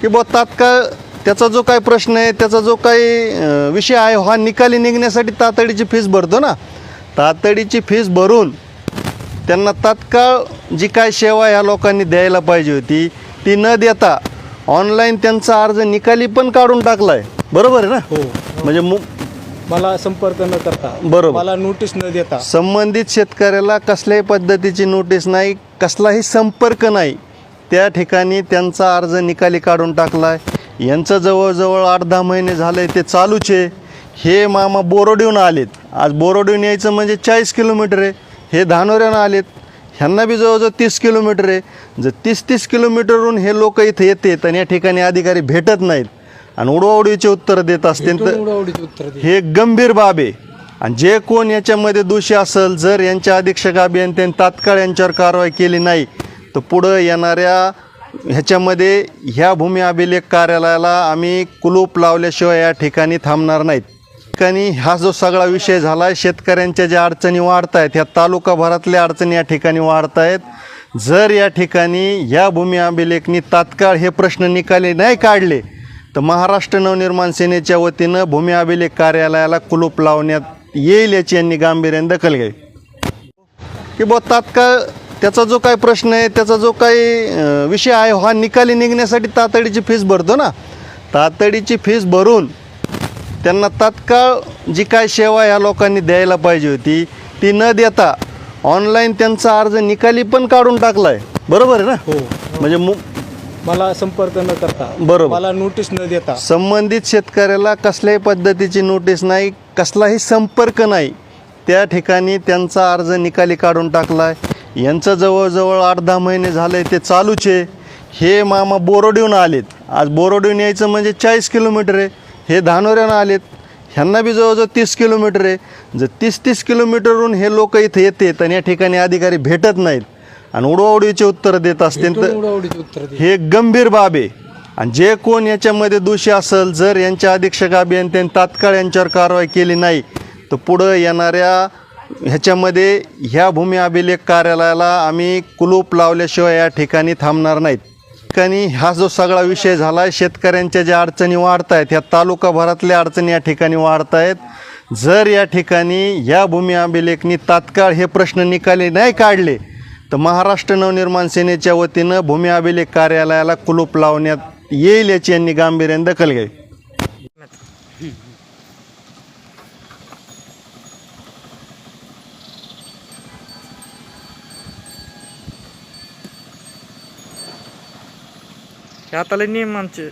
की बुवा तात्काळ त्याचा जो काही प्रश्न आहे, त्याचा जो काही विषय आहे, हा निकाली निघण्यासाठी तातडीची फीस भरतो ना. तातडीची फीस भरून त्यांना तात्काळ जी काय सेवा ह्या लोकांनी द्यायला पाहिजे होती ती न देता ऑनलाईन त्यांचा अर्ज निकाली पण काढून टाकला आहे. बरोबर आहे ना? हो. म्हणजे मला संपर्क न करता, बरोबर, मला नोटीस न देता, संबंधित शेतकऱ्याला कसल्याही पद्धतीची नोटीस नाही, कसलाही संपर्क नाही, त्या ठिकाणी त्यांचा अर्ज निकाली काढून टाकला आहे. यांचं जवळजवळ 8-10 महिने झाले ते चालूच आहे. हे मामा बोरोडीहून आलेत. आज बोरोडीहून यायचं म्हणजे 40 किलोमीटर आहे. हे धानोऱ्यानं आलेत, ह्यांना बी जवळजवळ 30 किलोमीटर आहे. जर 30-30 किलोमीटरहून हे लोक इथे येतात आणि या ठिकाणी अधिकारी भेटत नाहीत आणि उडवाउडवीचे उत्तरं देत असतील तर हे गंभीर बाब आहे. आणि जे कोण याच्यामध्ये दोषी असेल, जर यांच्या अधीक्षक अभियंत्यांनी तात्काळ यांच्यावर कारवाई केली नाही तर पुढं येणाऱ्या ह्याच्यामध्ये ह्या भूमी अभिलेख कार्यालयाला आम्ही कुलूप लावल्याशिवाय या ठिकाणी थांबणार नाहीत. ठिकाणी हा जो सगळा विषय झाला आहे, शेतकऱ्यांच्या ज्या अडचणी वाढत आहेत, ह्या तालुकाभरातल्या अडचणी या ठिकाणी वाढत आहेत. जर या ठिकाणी या भूमी अभिलेखनी तात्काळ हे प्रश्न निकाली नाही काढले तर महाराष्ट्र नवनिर्माण सेनेच्या वतीनं भूमी अभिलेख कार्यालयाला कुलूप लावण्यात येईल, याची यांनी गांभीर्याने दखल घ्यावी. की बुवा तात्काळ त्याचा जो काही प्रश्न आहे, त्याचा जो काही विषय आहे, हा निकाली निघण्यासाठी तातडीची फीस भरतो ना. तातडीची फीस भरून त्यांना तात्काळ जी काय सेवा ह्या लोकांनी द्यायला पाहिजे होती ती न देता ऑनलाईन त्यांचा अर्ज निकाली पण काढून टाकला आहे. बरोबर आहे ना? हो. म्हणजे मला संपर्क न करता, बरोबर, मला नोटीस न देता, संबंधित शेतकऱ्याला कसल्याही पद्धतीची नोटीस नाही, कसलाही संपर्क नाही, त्या ठिकाणी त्यांचा अर्ज निकाली काढून टाकला आहे. यांचं जवळजवळ 8-10 महिने झाले ते चालूच आहे. हे मामा बोरोडीहून आलेत. आज बोरोडीहून यायचं म्हणजे 40 किलोमीटर आहे. हे धानोऱ्यानं आलेत, ह्यांना बी जवळजवळ 30 किलोमीटर आहे. जर 30-30 किलोमीटरहून हे लोक इथे येतात आणि या ठिकाणी अधिकारी भेटत नाहीत आणि उडवाउडवीचे उत्तरं देत असतील तर हे गंभीर बाब आहे. आणि जे कोण याच्यामध्ये दोषी असेल, जर यांच्या अधीक्षक अभियंत्यांनी तात्काळ यांच्यावर कारवाई केली नाही तर पुढं येणाऱ्या ह्याच्यामध्ये ह्या भूमी अभिलेख कार्यालयाला आम्ही कुलूप लावल्याशिवाय या ठिकाणी थांबणार नाहीत. ठिकाणी हा जो सगळा विषय झाला आहे, शेतकऱ्यांच्या ज्या अडचणी वाढत आहेत, ह्या तालुकाभरातल्या अडचणी या ठिकाणी वाढत आहेत. जर या ठिकाणी या भूमी अभिलेखनी तात्काळ हे प्रश्न निकाली नाही काढले तर महाराष्ट्र नवनिर्माण सेनेच्या वतीनं भूमी अभिलेख कार्यालयाला कुलूप लावण्यात येईल, याची यांनी गांभीर्याने दखल घ्यावी. हे आता लय नियम आमचे